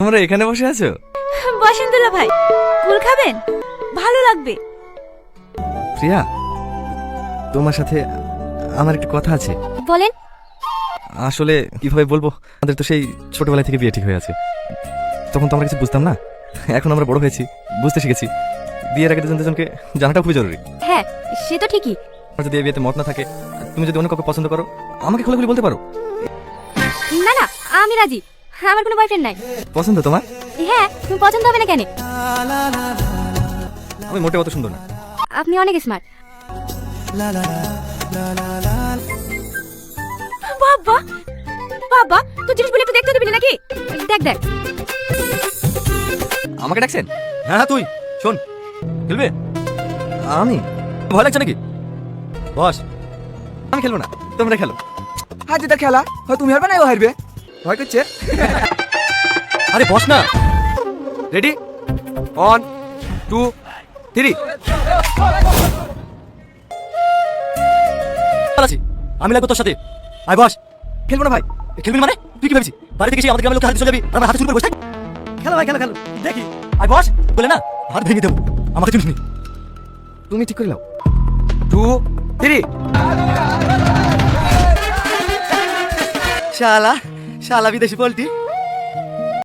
তোমরা এখানে বসে আছো? বসেন দুলা ভাই, কুল খাবেন? ভালো লাগবে। প্রিয়া, তোমার সাথে আমার একটু কথা আছে। বলেন। আসলে কিভাবে বলবো, আমাদের তো সেই ছোটবেলা থেকে বিয়ে ঠিক হয়ে আছে। তখন তো আমরা কিছু বুঝতাম না, এখন আমরা বড় হয়েছি, বুঝতে শিখেছি। বিয়ের আগে দুজনকে জানাটা খুবই জরুরি। হ্যাঁ, সে তো ঠিকই। আমার যদি এই বিয়েতে মত না থাকে, তুমি যদি অন্য কাউকে পছন্দ করো, আমাকে খুলে খুলে বলতে পারো। না না, আমি রাজি। আমার কোনো বয়ফ্রেন্ড নাই। পছন্দ তোমার? হ্যাঁ, তুমি পছন্দ হবে না কেন? আমি মোটেও অত সুন্দর না। আপনি অনেক স্মার্ট। বাবা বাবা, তো জিনিসগুলো একটু দেখতে দিবি না নাকি? দেখ দেখ। আমাকে ডাকছেন? হ্যাঁ তুই শোন, খেলবে? আমি? ভয় লাগছে নাকি? বস, আমি খেলবো না, তোমরা খেলো। আজ এটা খেলা হয় তুমি হারবে না ও হারবে, ভয় করছে। আরে বস না। রেডি, 1 2 3। আছি, আমি লাগবো তোর সাথে। আয় বস। খেলবো না ভাই। খেলবি না মানে? তুই কি ভাবছিস বাড়ি থেকে এসে আমাদের গ্রামের লোক হাতে চলে যাবি, আর আমার হাতে শুরু করে বসে থাক? খেলো ভাই, খেলো খেলো, দেখি। আয় বস। বলে না হাত ভেঙে দেবো, আমাকে চিনিস নি। তুমি ঠিক করে নাও। 2 3। শালা শালা বিদেশি পোল্ট্রি।